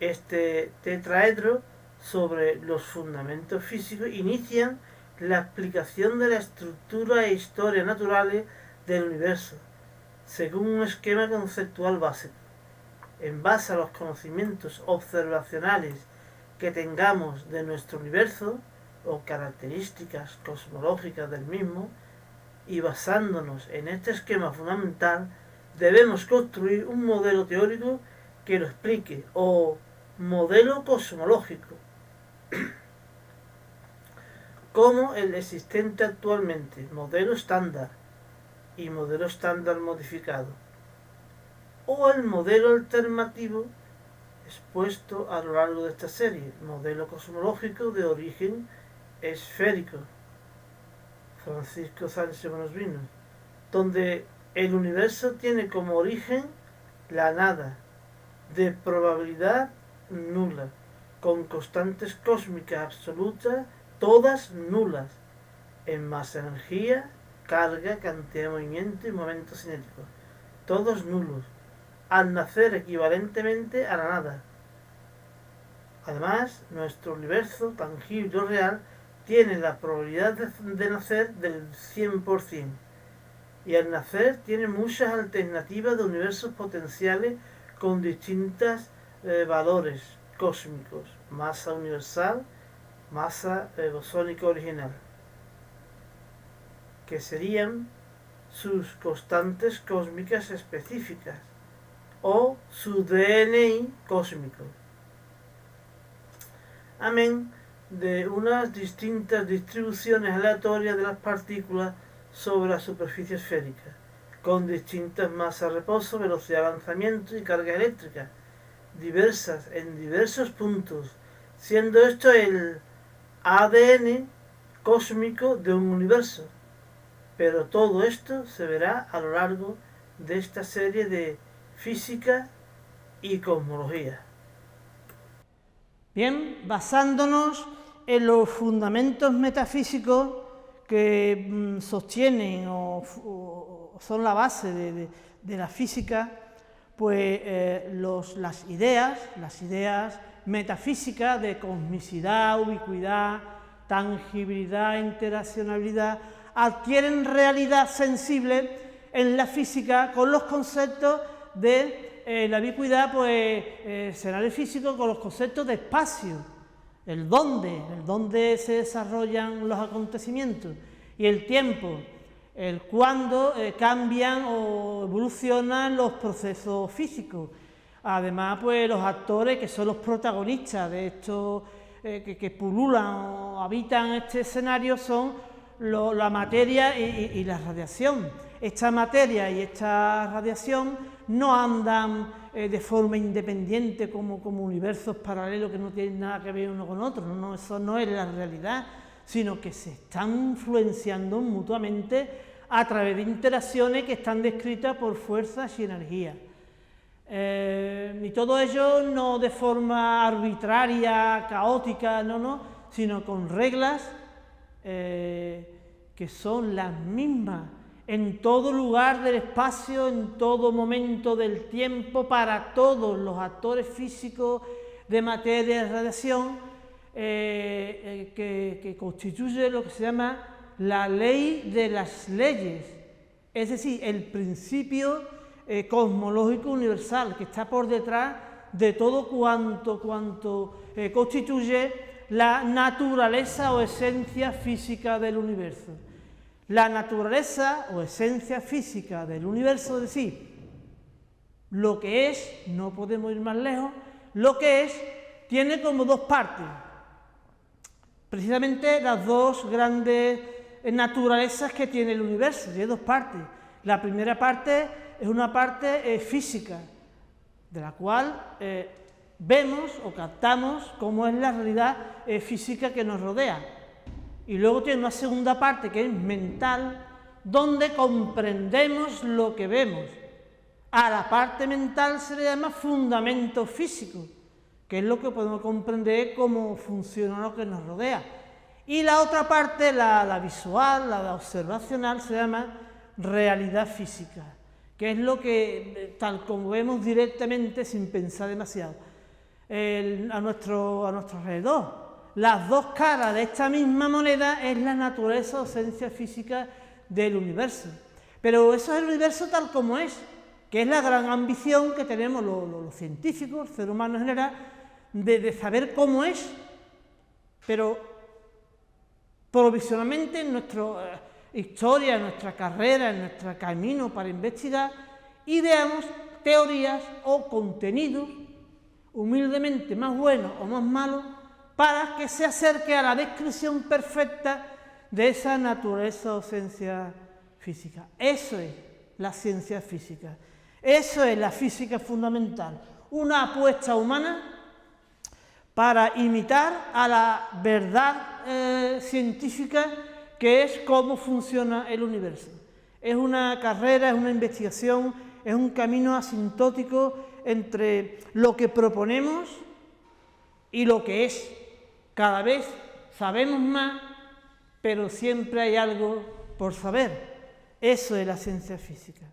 Este tetraedro sobre los fundamentos físicos inician la explicación de la estructura e historia naturales del universo, según un esquema conceptual básico. En base a los conocimientos observacionales que tengamos de nuestro universo o características cosmológicas del mismo, y basándonos en este esquema fundamental, debemos construir un modelo teórico que lo explique, o modelo cosmológico, como el existente actualmente, modelo estándar y modelo estándar modificado, o el modelo alternativo expuesto a lo largo de esta serie, modelo cosmológico de origen esférico, Francisco Sánchez Bonosvino, donde el universo tiene como origen la nada, de probabilidad nula, con constantes cósmicas absolutas, todas nulas, en masa, energía, carga, cantidad de movimiento y momento cinético, todos nulos, al nacer equivalentemente a la nada. Además, nuestro universo tangible o real tiene la probabilidad de nacer del 100%, y al nacer tiene muchas alternativas de universos potenciales con distintos valores cósmicos, masa universal, masa bosónica original, que serían sus constantes cósmicas específicas o su DNI cósmico. Amén de unas distintas distribuciones aleatorias de las partículas sobre la superficie esférica, con distintas masas de reposo, velocidad de lanzamiento y carga eléctrica, diversas en diversos puntos, siendo esto el ADN cósmico de un universo. Pero todo esto se verá a lo largo de esta serie de física y cosmología. Bien, basándonos en los fundamentos metafísicos que sostienen o son la base de la física, pues las ideas metafísicas de cosmicidad, ubicuidad, tangibilidad, interaccionabilidad, adquieren realidad sensible en la física con los conceptos de la ubicuidad, pues escenario físico, con los conceptos de espacio, el dónde se desarrollan los acontecimientos, y el tiempo, el cuándo cambian o evolucionan los procesos físicos. Además, pues los actores que son los protagonistas de estos que pululan o habitan este escenario son la materia y la radiación. Esta materia y esta radiación no andan de forma independiente como universos paralelos que no tienen nada que ver uno con otro, no, eso no es la realidad, sino que se están influenciando mutuamente a través de interacciones que están descritas por fuerzas y energías. Y todo ello no de forma arbitraria, caótica, no, sino con reglas que son las mismas en todo lugar del espacio, en todo momento del tiempo, para todos los actores físicos de materia de radiación, que constituye lo que se llama la ley de las leyes, es decir, el principio cosmológico universal que está por detrás de todo cuanto constituye la naturaleza o esencia física del universo. La naturaleza o esencia física del universo, es decir, lo que es, no podemos ir más lejos, lo que es, tiene como dos partes. Precisamente las dos grandes naturalezas que tiene el universo, tiene dos partes. La primera parte es una parte física, de la cual vemos o captamos cómo es la realidad física que nos rodea. Y luego tiene una segunda parte que es mental, donde comprendemos lo que vemos. A la parte mental se le llama fundamento físico, que es lo que podemos comprender cómo funciona lo que nos rodea. Y la otra parte, la visual, la observacional, se llama realidad física, que es lo que, tal como vemos directamente sin pensar demasiado, a nuestro alrededor. Las dos caras de esta misma moneda es la naturaleza o esencia física del universo. Pero eso es el universo tal como es, que es la gran ambición que tenemos los científicos, el ser humano en general, de saber cómo es, pero provisionalmente en nuestra historia, en nuestra carrera, en nuestro camino para investigar, ideamos teorías o contenidos humildemente más buenos o más malos, para que se acerque a la descripción perfecta de esa naturaleza o esencia física. Eso es la ciencia física, eso es la física fundamental, una apuesta humana para imitar a la verdad científica, que es cómo funciona el universo. Es una carrera, es una investigación, es un camino asintótico entre lo que proponemos y lo que es. Cada vez sabemos más, pero siempre hay algo por saber. Eso es la ciencia física.